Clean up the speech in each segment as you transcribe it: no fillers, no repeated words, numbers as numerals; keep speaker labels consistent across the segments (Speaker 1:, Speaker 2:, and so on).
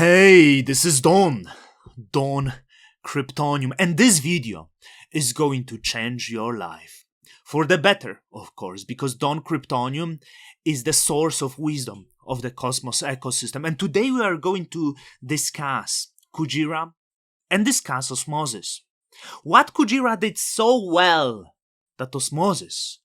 Speaker 1: Hey, this is Don Kryptonium, and this video is going to change your life. For the better, of course, because Don Kryptonium is the source of wisdom of the Cosmos ecosystem. And today we are going to discuss Kujira and discuss Osmosis. What Kujira did so well that Osmosis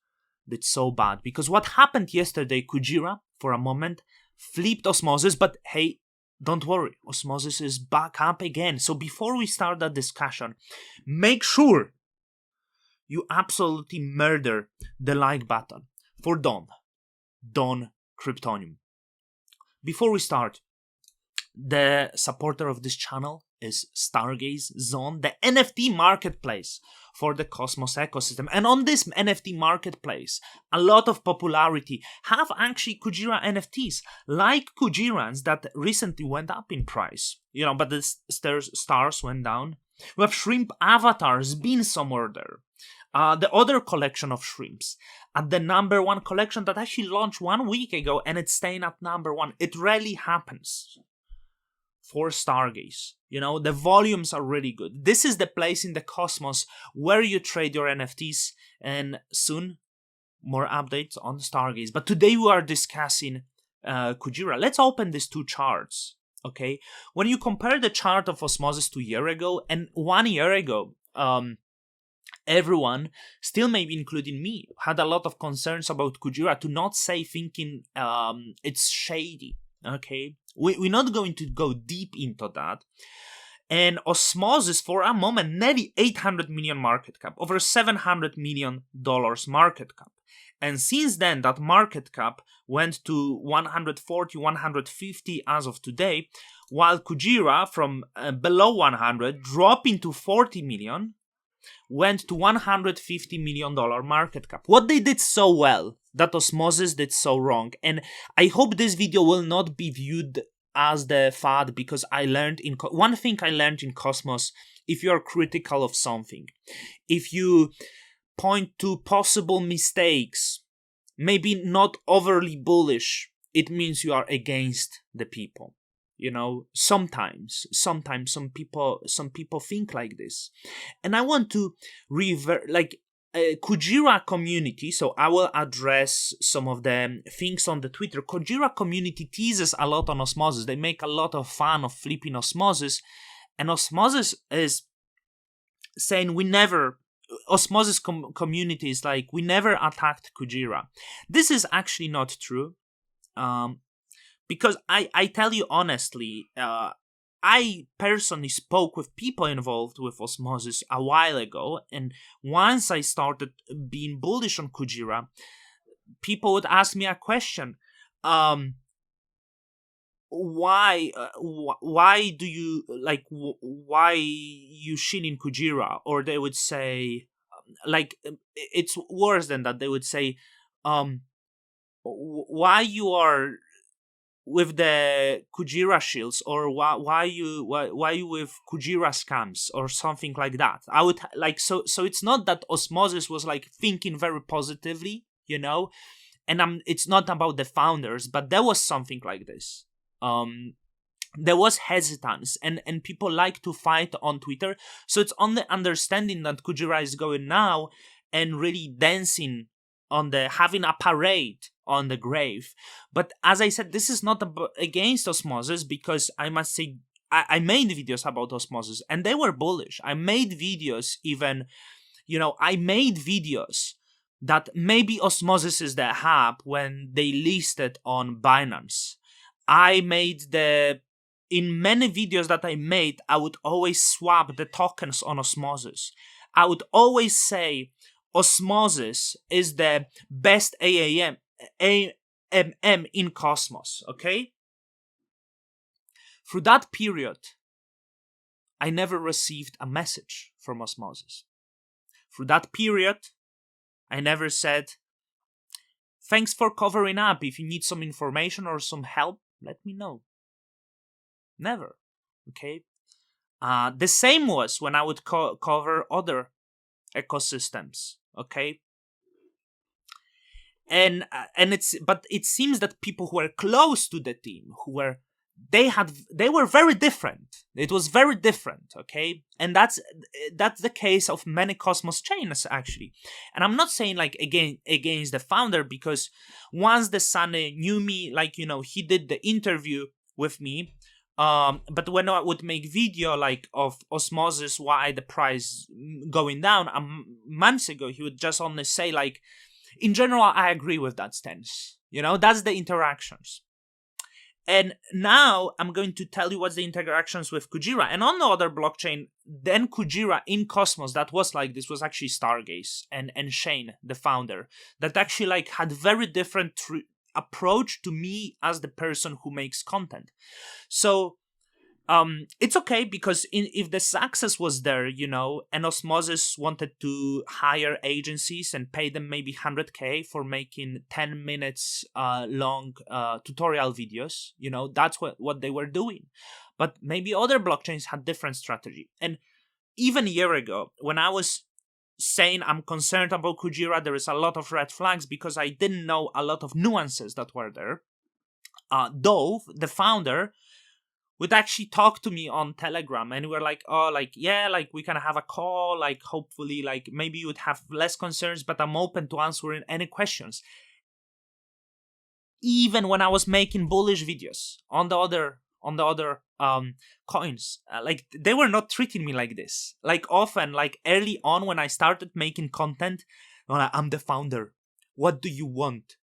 Speaker 1: did so bad. Because what happened yesterday, Kujira, for a moment, flipped Osmosis, but hey, don't worry, Osmosis is back up again. So before we start that discussion, make sure you absolutely murder the like button for Don Kryptonium. Before we start, the supporter of this channel is Stargaze Zone, the NFT marketplace for the Cosmos ecosystem. And on this NFT marketplace, a lot of popularity have actually Kujira NFTs, like Kujirans that recently went up in price. But the stars went down. We have shrimp avatars been somewhere there. The other collection of shrimps at the number one collection that actually launched 1 week ago, and it's staying at number one. It rarely happens for Stargaze. The volumes are really good. This is the place in the cosmos where you trade your NFTs, and soon more updates on Stargaze. But today we are discussing Kujira. Let's open these two charts. Okay, when you compare the chart of Osmosis to a year ago and 1 year ago, everyone, still maybe including me, had a lot of concerns about Kujira, to not say thinking it's shady. Okay, we're not going to go deep into that. And Osmosis, for a moment, nearly 800 million market cap, over $700 million market cap. And since then, that market cap went to 140, 150 as of today, while Kujira, from below 100, dropping to 40 million, went to $150 million market cap. What they did so well that Osmosis did so wrong. And I hope this video will not be viewed as the fad, because I learned one thing I learned in Cosmos: if you are critical of something, if you point to possible mistakes, maybe not overly bullish, it means you are against the people. Sometimes some people think like this, and I want to Kujira community. So I will address some of the things on the Twitter. Kujira community teases a lot on Osmosis. They make a lot of fun of flipping Osmosis, and Osmosis is saying Osmosis community is like, we never attacked Kujira. This is actually not true. Because I tell you honestly, I personally spoke with people involved with Osmosis a while ago, and once I started being bullish on Kujira, people would ask me a question: why do you why you shilling Kujira? Or they would say, it's worse than that. They would say, why you are with the Kujira shields, or why you with Kujira scams, or something like that. I would so it's not that Osmosis was thinking very positively, and it's not about the founders, but there was something like this. There was hesitance, and people like to fight on Twitter. So it's on the understanding that Kujira is going now and really dancing on having a parade on the grave. But as I said, this is not against Osmosis, because I must say, I made videos about Osmosis and they were bullish. I made videos that maybe Osmosis is the hub when they listed on Binance. In many videos that I made, I would always swap the tokens on Osmosis. I would always say Osmosis is the best AMM in Cosmos, okay? Through that period, I never received a message from Osmosis. Through that period, I never said, thanks for covering up. If you need some information or some help, let me know. Never, okay? The same was when I would cover other ecosystems, okay? And it seems that people who were close to the team, who were they were very different. It was very different, okay? And that's the case of many Cosmos chains, actually. And I'm not saying like against the founder, because once the Sunny knew me, like, you know, he did the interview with me. But when I would make video like of Osmosis, why the price going down months ago, he would just only say like, in general, I agree with that stance. You know, that's the interactions. And now I'm going to tell you what's the interactions with Kujira. And on the other blockchain, then Kujira in Cosmos, that was like, this was actually Stargaze and Shane, the founder, that actually like had very different approach to me as the person who makes content. So it's okay, because if the success was there, you know, and Osmosis wanted to hire agencies and pay them maybe 100K for making 10 minutes long tutorial videos, you know, that's what they were doing. But maybe other blockchains had different strategy. And even a year ago, when I was saying I'm concerned about Kujira, there is a lot of red flags because I didn't know a lot of nuances that were there. Dove, the founder, would actually talk to me on Telegram, and we're like, oh, like, yeah, like, we can have a call, like, hopefully, like, maybe you would have less concerns, but I'm open to answering any questions. Even when I was making bullish videos on the other coins, like, they were not treating me like this. Like, often, like, early on when I started making content, I'm the founder. What do you want?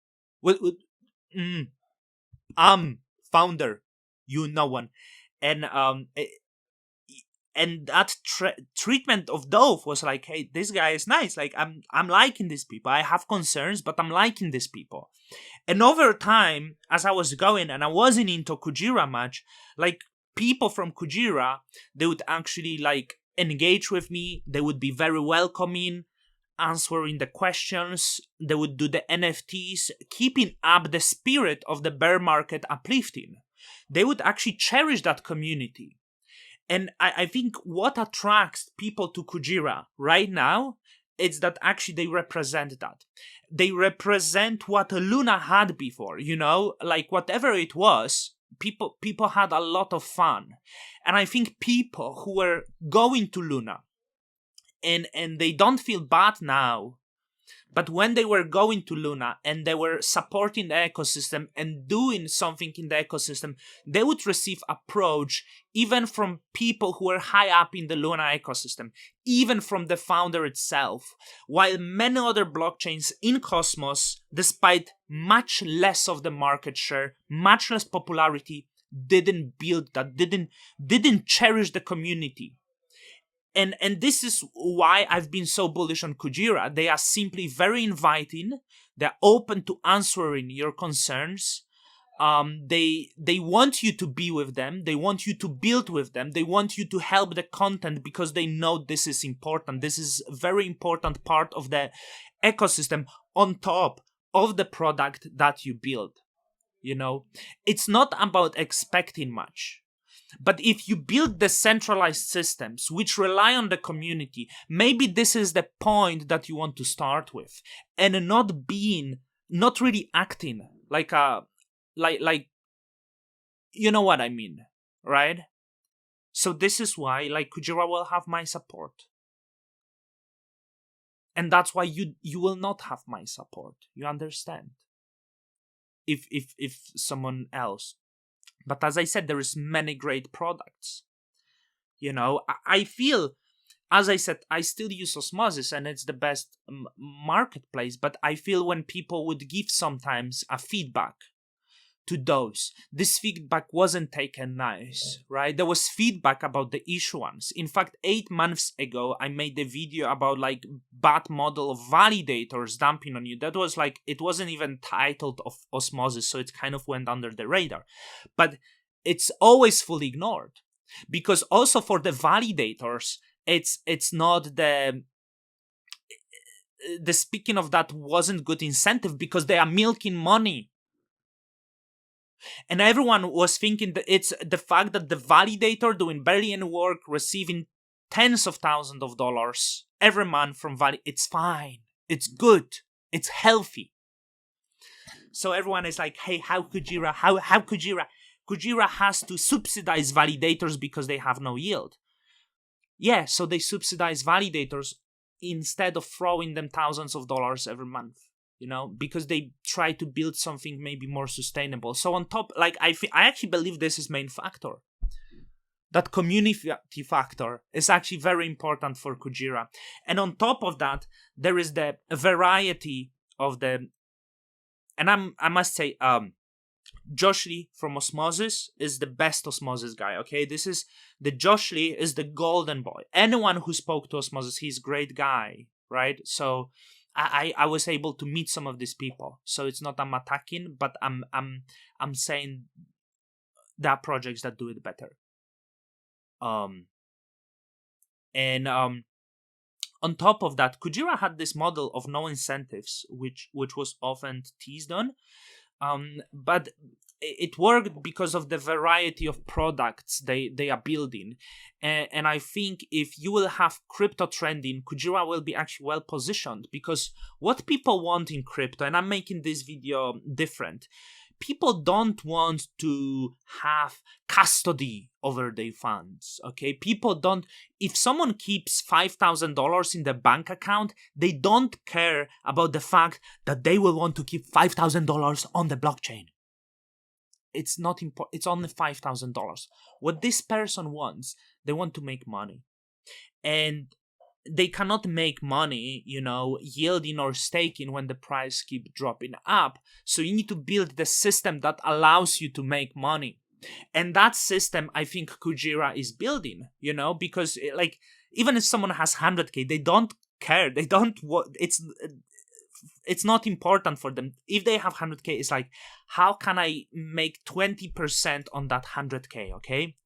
Speaker 1: I'm founder. You no one. And that treatment of Dove was like, hey, this guy is nice. Like, I'm liking these people. I have concerns, but I'm liking these people. And over time, as I was going, and I wasn't into Kujira much, like, people from Kujira, they would actually like engage with me. They would be very welcoming, answering the questions. They would do the NFTs, keeping up the spirit of the bear market uplifting. They would actually cherish that community. And I think what attracts people to Kujira right now is that actually they represent that. They represent what Luna had before, you know, like whatever it was, people had a lot of fun. And I think people who were going to Luna and they don't feel bad now, but when they were going to Luna and they were supporting the ecosystem and doing something in the ecosystem, they would receive approach even from people who were high up in the Luna ecosystem, even from the founder itself. While many other blockchains in Cosmos, despite much less of the market share, much less popularity, didn't build that, didn't cherish the community. And this is why I've been so bullish on Kujira. They are simply very inviting. They're open to answering your concerns. They want you to be with them. They want you to build with them. They want you to help the content because they know this is important. This is a very important part of the ecosystem on top of the product that you build. You know, it's not about expecting much. But if you build decentralized systems which rely on the community, maybe this is the point that you want to start with, and not really acting like you know what I mean, right? So this is why, like, Kujira will have my support, and that's why you will not have my support. You understand? If someone else. But as I said, there is many great products. You know, I feel, as I said, I still use Osmosis and it's the best marketplace. But I feel when people would give sometimes a feedback to those, this feedback wasn't taken nice, right? There was feedback about the issuance. In fact, 8 months ago, I made a video about like bad model of validators dumping on you. That was like, it wasn't even titled of Osmosis, so it kind of went under the radar. But it's always fully ignored, because also for the validators, it's not the speaking of that wasn't good incentive, because they are milking money. And everyone was thinking that it's the fact that the validator doing barely any work, receiving tens of thousands of dollars every month from it's fine, it's good, it's healthy. So everyone is like, hey, how Kujira? Kujira has to subsidize validators because they have no yield. Yeah, so they subsidize validators instead of throwing them thousands of dollars every month, because they try to build something maybe more sustainable. So on top, like I actually believe this is main factor. That community factor is actually very important for Kujira. And on top of that, there is the variety of the, and I must say, Josh Lee from Osmosis is the best Osmosis guy, okay? Josh Lee is the golden boy. Anyone who spoke to Osmosis, he's a great guy, right? So I was able to meet some of these people. So it's not I'm attacking, but I'm saying there are projects that do it better. On top of that, Kujira had this model of no incentives, which was often teased on. But it worked because of the variety of products they are building. And I think if you will have crypto trending, Kujira will be actually well positioned, because what people want in crypto, and I'm making this video different, people don't want to have custody over their funds, okay? People don't, if someone keeps $5,000 in their bank account, they don't care about the fact that they will want to keep $5,000 on the blockchain. It's not important, it's only $5,000. What this person wants, they want to make money. And they cannot make money, yielding or staking when the price keep dropping up. So you need to build the system that allows you to make money. And that system, I think Kujira is building, because like, even if someone has 100K, they don't care. They don't, it's not important for them. If they have 100K, it's like, how can I make 20% on that 100K, okay?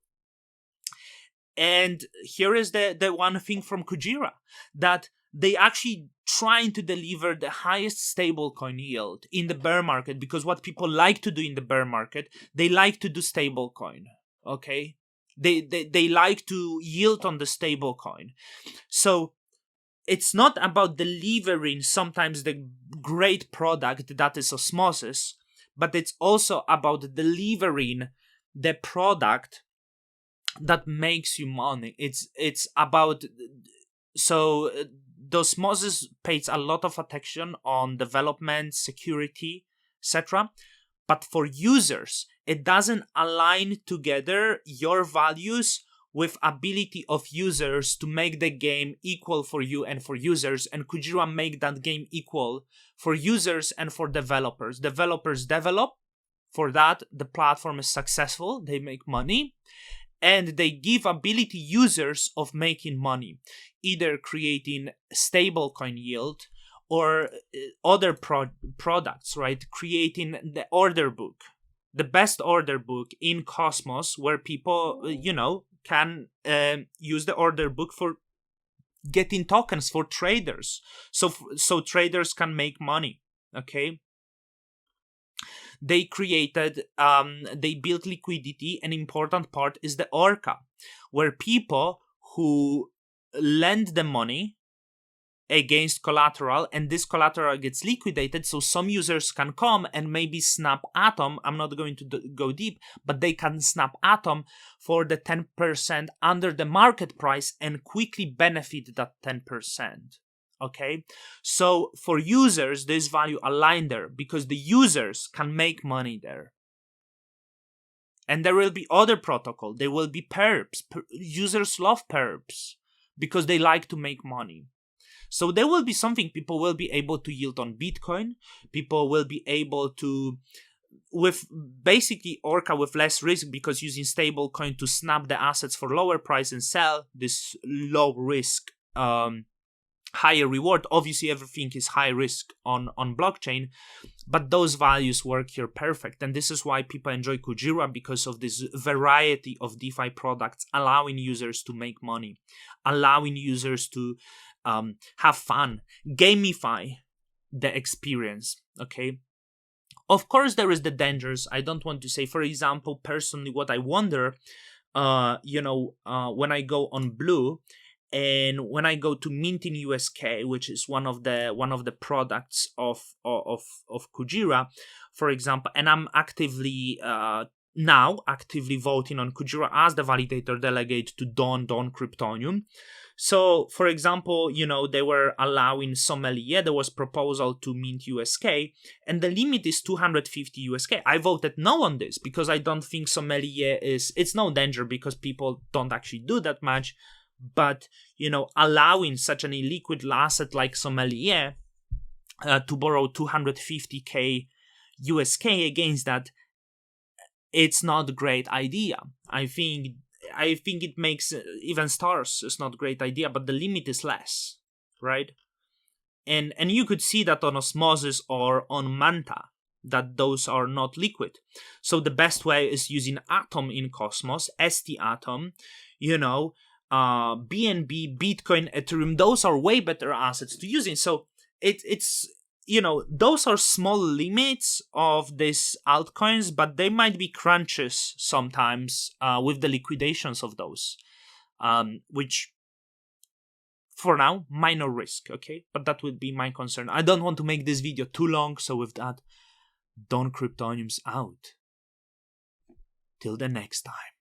Speaker 1: And here is the one thing from Kujira, that they actually trying to deliver the highest stablecoin yield in the bear market, because what people like to do in the bear market, they like to do stablecoin, okay? They like to yield on the stablecoin. So it's not about delivering sometimes the great product that is Osmosis, but it's also about delivering the product that makes you money. It's about, so the Osmosis pays a lot of attention on development, security, etc. But for users, it doesn't align together your values with ability of users to make the game equal for you and for users. And Kujira make that game equal for users and for developers. Developers develop. For that, the platform is successful. They make money. And they give ability users of making money, either creating stablecoin yield or other products, right? Creating the order book, the best order book in Cosmos, where people, can use the order book for getting tokens for traders. So traders can make money, okay? They created, they built liquidity. An important part is the Orca, where people who lend the money against collateral, and this collateral gets liquidated, so some users can come and maybe snap Atom. I'm not going to go deep, but they can snap Atom for the 10% under the market price and quickly benefit that 10%. Okay, so for users, this value aligned there because the users can make money there. And there will be other protocol. There will be perps. Users love perps because they like to make money. So there will be something people will be able to yield on Bitcoin. People will be able to, with basically Orca with less risk, because using stablecoin to snap the assets for lower price and sell this low risk, higher reward. Obviously, everything is high risk on blockchain, but those values work here perfect. And this is why people enjoy Kujira, because of this variety of DeFi products, allowing users to make money, allowing users to have fun, gamify the experience, okay? Of course, there is the dangers. I don't want to say, for example, personally, what I wonder, when I go on Blue, and when I go to mint in USK, which is one of the products of Kujira, for example, and I'm actively now actively voting on Kujira as the validator delegate to Dawn Kryptonium. So, for example, they were allowing Sommelier. There was proposal to mint USK, and the limit is 250 USK. I voted no on this because I don't think Sommelier it's no danger because people don't actually do that much. But, allowing such an illiquid asset like Sommelier to borrow 250k USK against that, it's not a great idea. I think it makes even stars is not a great idea, but the limit is less, right? And you could see that on Osmosis or on Manta, that those are not liquid. So the best way is using Atom in Cosmos, ST Atom, BNB, Bitcoin, Ethereum. Those are way better assets to using. So it's those are small limits of these altcoins, but they might be crunches sometimes with the liquidations of those, which for now, minor risk, okay? But that would be my concern. I don't want to make this video too long, so with that, Dawn Kryptonium's out. Till the next time.